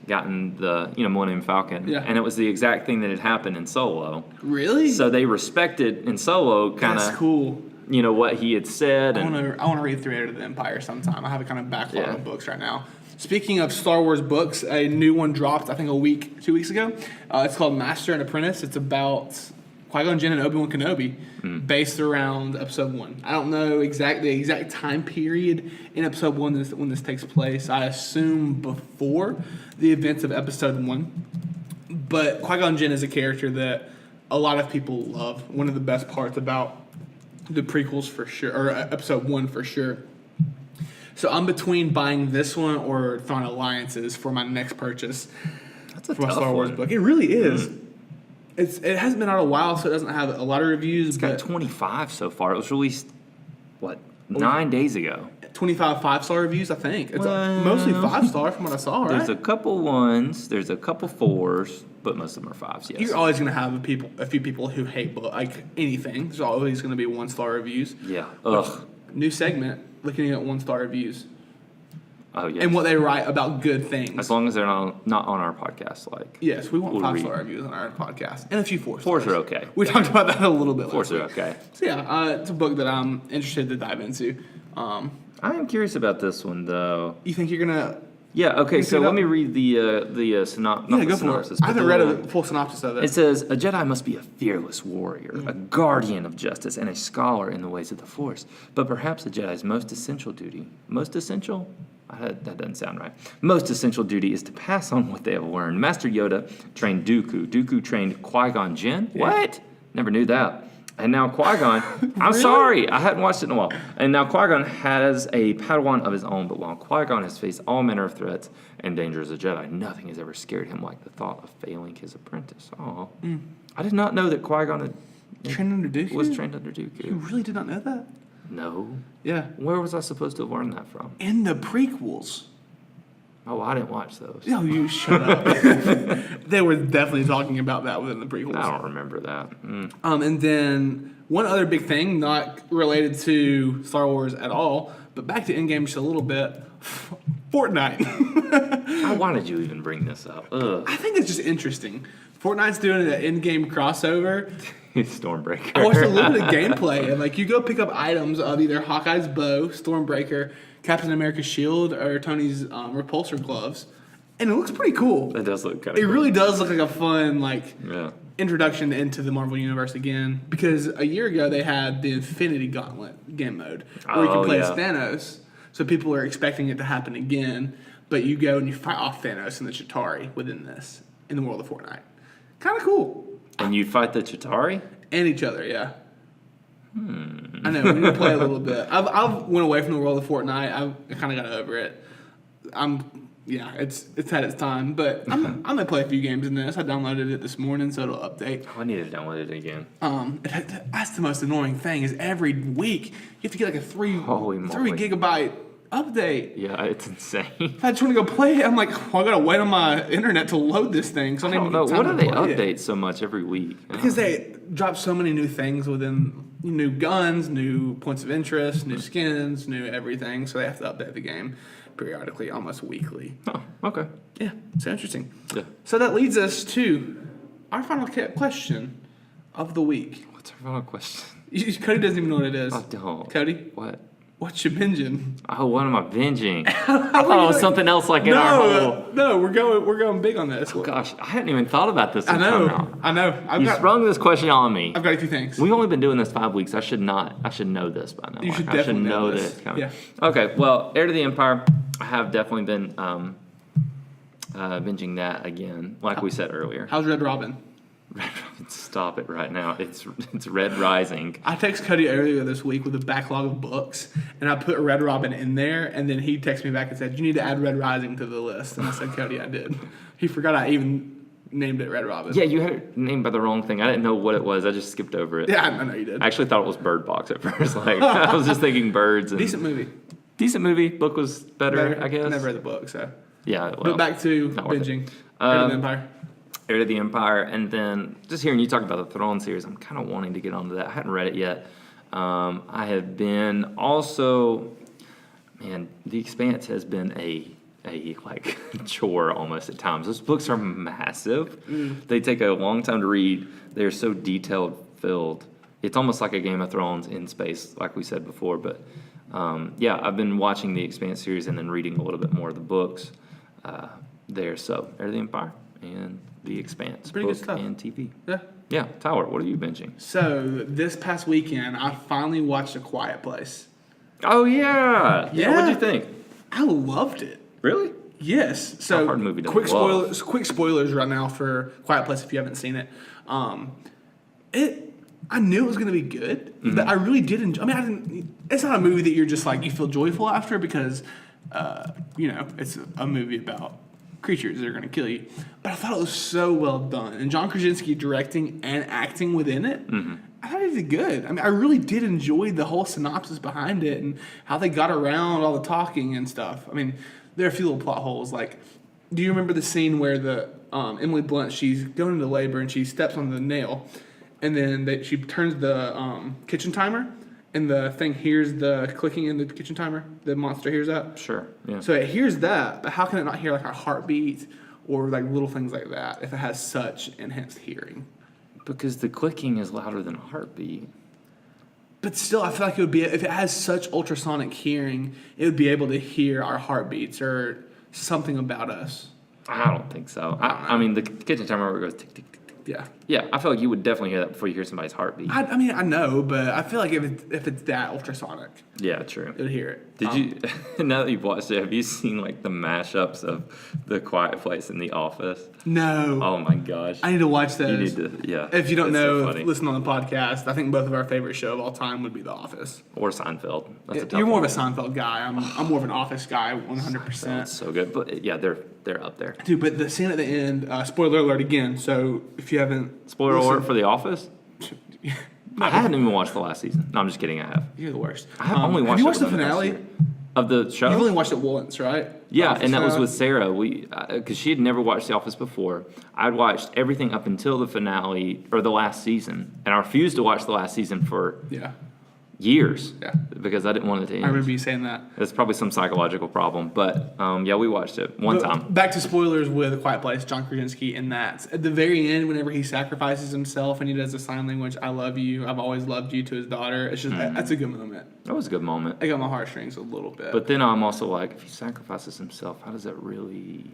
gotten the Millennium Falcon, Yeah. and it was the exact thing that had happened in Solo. Really? So they respected in Solo kind That's of cool. What he had said, I and want to read through Heir to the Empire sometime. I have a kind of backlog Yeah. of books right now. Speaking of Star Wars books, a new one dropped, I think 2 weeks ago. It's called Master and Apprentice. It's about Qui-Gon Jinn and Obi-Wan Kenobi, based around Episode 1. I don't know the exact time period in Episode 1 when this takes place. I assume before the events of Episode 1. But Qui-Gon Jinn is a character that a lot of people love. One of the best parts about the prequels for sure, or Episode 1 for sure. So I'm between buying this one or Thrawn Alliances for my next purchase. that's a For my tough Star Wars one. book. It really is. It hasn't been out a while, so it doesn't have a lot of reviews. It's got But 25 so far. It was released 9 days ago. 25 5-star reviews, I think. It's Well, mostly 5-star from what I saw, right? There's a couple 1s, there's a couple 4s, but most of them are 5s. Yes. You're always going to have a few people who hate anything. There's always going to be 1-star reviews. Yeah. Ugh. New segment, looking at 1-star reviews Oh yeah. and what they write about good things. As long as they're not on our podcast, Yes, we want we'll 5-star read. reviews on our podcast and a few 4 4s stars. are okay. We talked about that a little bit. 4s are okay. So yeah, it's a book that I'm interested to dive into. I am curious about this one though. You think you're gonna? Yeah. Okay. You So see let that? me read the synopsis. Yeah, go for it. I haven't read a full synopsis of It it. says, a Jedi must be a fearless warrior, a guardian of justice, and a scholar in the ways of the Force. But perhaps a Jedi's most essential duty, most essential? That doesn't sound right. Most essential duty is to pass on what they have learned. Master Yoda trained Dooku. Dooku trained Qui-Gon Jinn? Yeah. What? Never knew that. And now Qui-Gon, I'm Really? sorry, I hadn't watched it in a while. And now Qui-Gon has a Padawan of his own, but while Qui-Gon has faced all manner of threats and danger as a Jedi, nothing has ever scared him like the thought of failing his apprentice. Oh, I did not know that Qui-Gon Trained under Dooku? was trained under You Dooku. really did not know that? No. Yeah. Where was I supposed to have learned that from? In the prequels. Oh, I didn't watch those. No, you shut up. They were definitely talking about that within the prequels. I don't remember that. And then one other big thing, not related to Star Wars at all, but back to Endgame just a little bit. Fortnite. Why did you even bring this up? Ugh. I think it's just interesting. Fortnite's doing an Endgame crossover. Stormbreaker. I watched a little bit of gameplay, and you go pick up items of either Hawkeye's bow, Stormbreaker, Captain America's shield, or Tony's repulsor gloves, and it looks pretty cool. That does look kind It of really does look like a fun Yeah. introduction into the Marvel Universe again. Because a year ago they had the Infinity Gauntlet game mode where you Oh, can play yeah. as Thanos. So people are expecting it to happen again, but you go and you fight off Thanos and the Chitauri within this in the world of Fortnite. Kind of cool. And you fight the Chitauri? And each other, yeah. I know, we need to play a little bit. I've went away from the world of Fortnite. I kind of got over it. It's had its time, but I'm gonna play a few games in this. I downloaded it this morning, so it'll update. Oh, I need to download it again. That's the most annoying thing is every week you have to get like a 3 Holy moly. gigabyte update. Yeah, it's insane. If I just want to go play it, I'm like, well, I gotta wait on my internet to load this thing. So I I don't don't know. even What get do time they to play it. update so much every week? Because they drop so many new things within new guns, new points of interest, new skins, new everything. So they have to update the game periodically, almost weekly. Oh, okay. Yeah, so interesting. Yeah. So that leads us to our final question of the week. What's our final question? Cody doesn't even know what it is. I don't. Cody, What? What you binging? Oh, what am I binging? I thought it was something else like in our whole... No, we're going big on this. Oh, gosh, I hadn't even thought about this. I know. You sprung this question on me. I've got a few things. We've only been doing this 5 weeks. I should know this by now. You should definitely know this. that it's coming. Yeah. Okay, well, Heir to the Empire, I have definitely been binging that again, like we said earlier. How's Red Robin? Stop it right now. It's Red Rising. I texted Cody earlier this week with a backlog of books, and I put Red Robin in there, and then he texted me back and said, "You need to add Red Rising to the list." And I said, "Cody, I did." He forgot I even named it Red Robin. Yeah, you had it named by the wrong thing. I didn't know what it was. I just skipped over it. Yeah, I know you did. I actually thought it was Bird Box at first. Like I was just thinking birds. And Decent movie. Book was better, I guess. I never read the book, so. Yeah, well. But back to binging. Heir to the Empire. Heir to the Empire, and then just hearing you talk about the Throne series, I'm kind of wanting to get onto that. I hadn't read it yet. I have been also, man, The Expanse has been a like chore almost at times. Those books are massive. They take a long time to read. They're so detailed filled. It's almost like a Game of Thrones in space, like we said before. But yeah, I've been watching the Expanse series and then reading a little bit more of the books there. So Heir to the Empire and The Expanse, pretty book good stuff. and TV. Yeah. Yeah, Tyler, what are you binging? So this past weekend, I finally watched A Quiet Place. Oh yeah, Yeah. What'd you think? I loved it. Really? Yes. So hard movie to quick love. spoilers right now for Quiet Place if you haven't seen it. I knew it was going to be good, but I really did enjoy. I mean, I didn't. It's not a movie that you're just like you feel joyful after because, it's a movie about creatures that are going to kill you. But I thought it was so well done, and John Krasinski directing and acting within it. I thought he did good. I mean, I really did enjoy the whole synopsis behind it and how they got around all the talking and stuff. I mean, there are a few little plot holes. Like, do you remember the scene where the Emily Blunt, she's going into labor and she steps on the nail, and then she turns the kitchen timer, and the thing hears the clicking in the kitchen timer. The monster hears that. Sure. Yeah. So it hears that, but how can it not hear like a heartbeat or like little things like that if it has such enhanced hearing? Because the clicking is louder than a heartbeat. But still, I feel like it would be, if it has such ultrasonic hearing, it would be able to hear our heartbeats or something about us. I don't think so. I mean, the kitchen timer where it goes tick, tick, tick, tick. Yeah. Yeah, I feel like you would definitely hear that before you hear somebody's heartbeat. I mean, I know, but I feel like if it's that ultrasonic, Yeah, true. it would hear it. Did you, now that you've watched it, have you seen like the mashups of The Quiet Place and The Office? No. Oh my gosh. I need to watch those. You need to, yeah. If you don't It's know, so funny. listen on the podcast. I think both of our favorite show of all time would be The Office. Or Seinfeld. That's a tough You're more one. of a Seinfeld guy. I'm more of an Office guy, 100%. That's so good. But yeah, they're up there. Dude, but the scene at the end, spoiler alert again, so if you haven't... Spoiler listened- alert for The Office? I hadn't even watched the last season. No, I'm just kidding. I have. You're the worst. I have only watched Have you watched it the within past finale? year. Of the show? You've only watched it once, right? Yeah, The Office and that was finale? with Sarah. Because she had never watched The Office before. I'd watched everything up until the finale or the last season, and I refused to watch the last season for Yeah, years. Yeah. Because I didn't want it to end. I remember you saying that. It's probably some psychological problem, but yeah, we watched it one But time. Back to spoilers with A Quiet Place, John Krasinski, and that. At the very end, whenever he sacrifices himself and he does the sign language, I love you, I've always loved you, to his daughter, it's just, that's a good moment. That was a good moment. I got my heartstrings a little bit. But then I'm also like, if he sacrifices himself, how does that really?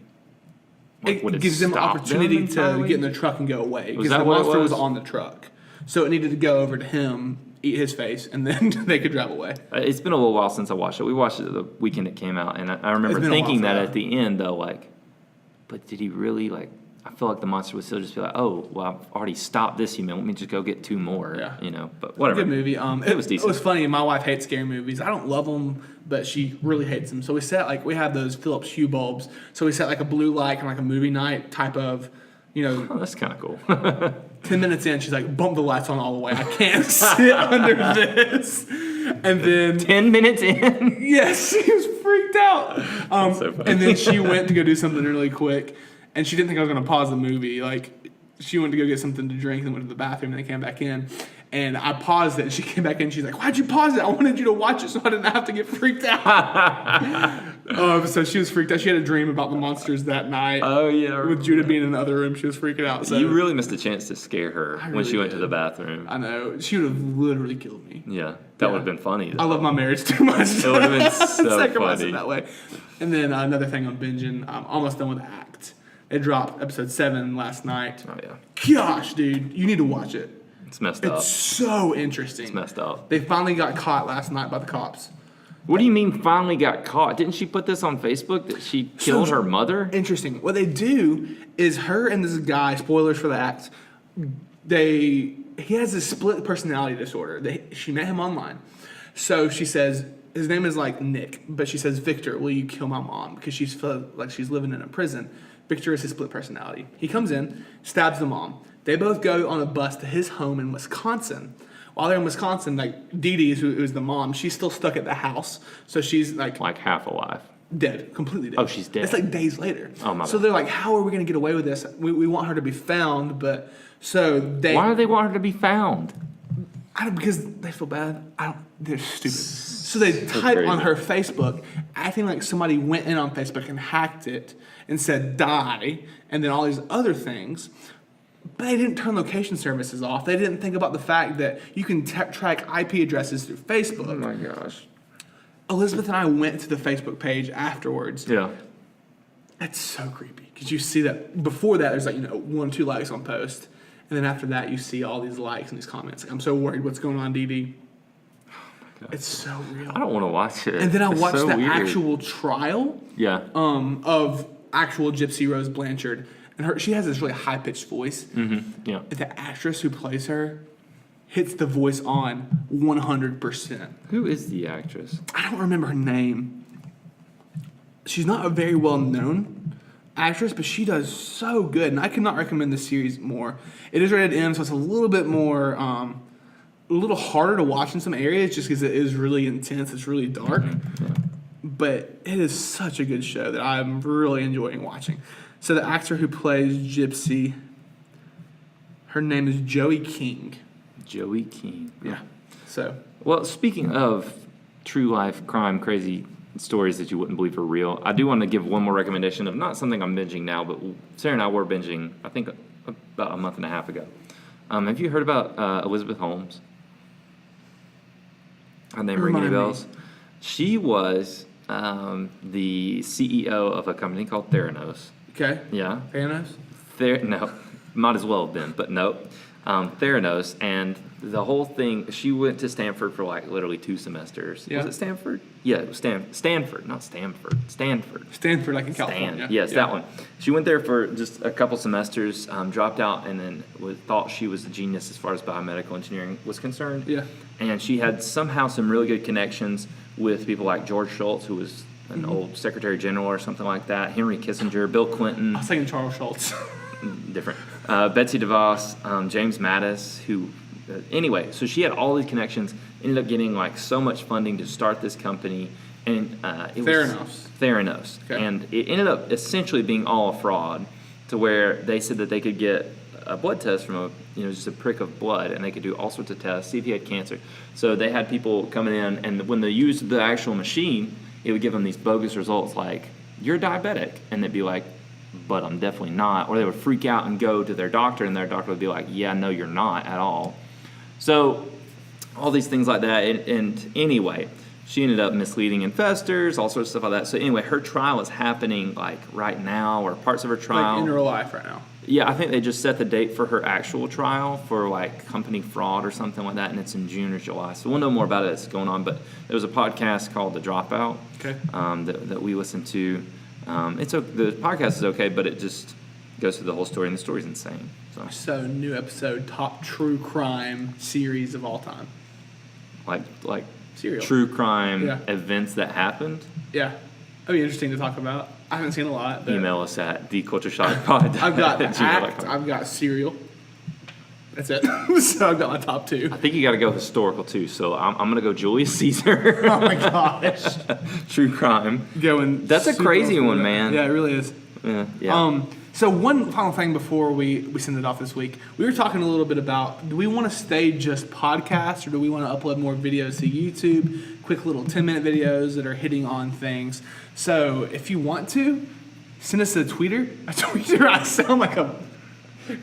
Like, would it gives them stop opportunity to entirely? get in the truck and go away. Was Because that the what it monster was was? on the truck. So it needed to go over to him, eat his face, and then they could drive away. It's been a little while since I watched it. We watched it the weekend it came out, and I remember It's been a thinking while that for at the end, though, like, but did he really, like, I feel like the monster would still just be like, oh, well, I've already stopped this human. Let me just go get two more, Yeah. you know, but whatever. Good movie. It was decent. It was funny. My wife hates scary movies. I don't love them, but she really hates them. So we set, like, we have those Philips Hue bulbs. So we set, like, a blue light and, like, a movie night type of, Oh, that's kind of cool. 10 minutes in, she's like, bump the lights on all the way. I can't sit under this. And then, 10 minutes in? yes, she was freaked out. so funny. And then she went to go do something really quick, and she didn't think I was going to pause the movie. Like, she went to go get something to drink and went to the bathroom, and they came back in. And I paused it, and she came back in. She's like, "Why'd you pause it? I wanted you to watch it so I didn't have to get freaked out." So she was freaked out. She had a dream about the monsters that night. Oh, yeah. With Judah being in the other room, she was freaking out. So You really missed a chance to scare her when really she went to did. the bathroom. I know. She would have literally killed me. Yeah. That would have been funny, though. I love my marriage too much. It would have been so Sacrifice funny. it that way. And then another thing I'm binging, I'm almost done with Act. It dropped episode 7 last night. Oh, yeah. Gosh, dude, you need to watch it. It's messed up. It's so interesting. It's messed up. They finally got caught last night by the cops. What do you mean finally got caught? Didn't she put this on Facebook that she killed her mother? Interesting. What they do is her and this guy, spoilers for the Act, he has a split personality disorder. She met him online. So she says, his name is like Nick, but she says, Victor, will you kill my mom? Because she's felt like she's living in a prison. Victor is his split personality. He comes in, stabs the mom. They both go on a bus to his home in Wisconsin. While they're in Wisconsin, like Dee Dee, who is the mom, she's still stuck at the house. So she's like half alive. dead, completely dead. Oh, she's dead. It's like days later. Oh, my So bad. they're like, how are we going to get away with this? We want her to be found, but so they. Why do they want her to be found? Because they feel bad. They're stupid. So they type on her Facebook, acting like somebody went in on Facebook and hacked it and said die, and then all these other things. But they didn't turn location services off. They didn't think about the fact that you can track IP addresses through Facebook. Oh my gosh. Elizabeth and I went to the Facebook page afterwards. Yeah. It's so creepy because you see that before that there's like 1 or 2 likes on post, and then after that you see all these likes and these comments. Like, I'm so worried. What's going on, Dee Dee? It's so real. I don't want to watch it. And then I It's watched so the weird. actual trial. Yeah. Of actual Gypsy Rose Blanchard, and she has this really high pitched voice. Mm-hmm. Yeah. The actress who plays her hits the voice on 100%. Who is the actress? I don't remember her name. She's not a very well known actress, but she does so good, and I could not recommend this series more. It is rated M, so it's a little bit more, a little harder to watch in some areas, just because it is really intense. It's really dark, but it is such a good show that I'm really enjoying watching. So the actor who plays Gypsy, her name is Joey King. Joey King. Yeah. So. Well, speaking of true life crime, crazy stories that you wouldn't believe are real, I do want to give one more recommendation of not something I'm binging now, but Sarah and I were binging, I think, about a month and a half ago. Have you heard about Elizabeth Holmes? Her name ring any bells? She was the CEO of a company called Theranos. Okay. Yeah. Theranos? No, might as well have been, but no. Theranos, and the whole thing, she went to Stanford for like literally 2 semesters. Yeah. Was it Stanford? Yeah, it was Stanford, not Stanford. Stanford. Stanford, like in California. Yes, that one. She went there for just a couple semesters, dropped out, and then thought she was a genius as far as biomedical engineering was concerned. Yeah. And she had somehow some really good connections with people like George Shultz, who was an old Secretary General or something like that, Henry Kissinger, Bill Clinton. I was thinking Charles Schultz. Different. Betsy DeVos, James Mattis, who, anyway, so she had all these connections, ended up getting like so much funding to start this company, and it was Theranos. Okay. And it ended up essentially being all a fraud, to where they said that they could get a blood test from just a prick of blood, and they could do all sorts of tests, see if you had cancer. So they had people coming in, and when they used the actual machine, it would give them these bogus results like, you're diabetic, and they'd be like, but I'm definitely not. Or they would freak out and go to their doctor, and their doctor would be like, yeah, no, you're not at all. So all these things like that. And anyway, she ended up misleading investors, all sorts of stuff like that. So anyway, her trial is happening like right now, or parts of her trial. Like in real life right now. Yeah, I think they just set the date for her actual trial for like company fraud or something like that, and it's in June or July. So we'll know more about it as it's going on. But there was a podcast called The Dropout that we listened to. The podcast is okay, but it just goes through the whole story, and the story's insane. So new episode, top true crime series of all time. Like Serial. true crime events that happened. Yeah, that'd be interesting to talk about. I haven't seen a lot. But Email us at thecultureshockpod. I've got Act. I've got Serial. That's it. So I've got my top 2. I think you got to go historical too. So I'm gonna go Julius Caesar. Oh my gosh. True crime. That's a crazy one, man. Yeah, it really is. Yeah. So one final thing before we send it off this week, we were talking a little bit about, do we want to stay just podcasts, or do we want to upload more videos to YouTube, quick little 10-minute videos that are hitting on things? So if you want to, send us a tweeter. I sound like a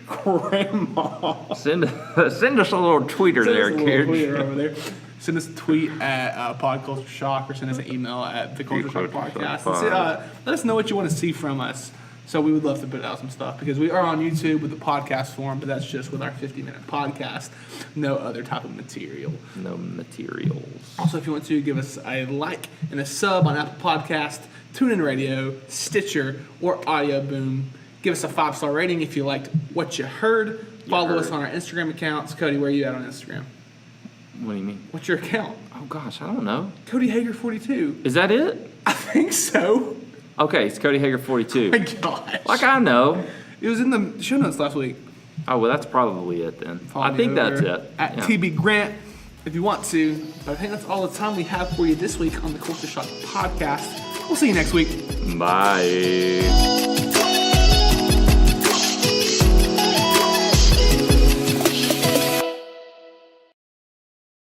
grandma. Send us a little tweeter there, kid. Tweeter over there. send us a tweet at Pod Culture Shock or send us an email at the Culture Shock Podcast. Let us know what you want to see from us. So we would love to put out some stuff because we are on YouTube with the podcast form, but that's just with our 50-minute podcast. No other type of material. No materials. Also, if you want to, give us a like and a sub on Apple Podcast, TuneIn Radio, Stitcher, or Audio Boom. Give us a 5-star rating if you liked what you heard. Follow us on our Instagram accounts. Cody, where are you at on Instagram? What do you mean? What's your account? Oh, gosh, I don't know. Cody Hager 42. Is that it? I think so. Okay, it's Cody Hager 42. Oh my gosh. Like I know. It was in the show notes last week. Oh, well, that's probably it then. Follow I think me that's over it. At Yeah. TB Grant, if you want to. But I think that's all the time we have for you this week on the Culture Shock Podcast. We'll see you next week. Bye.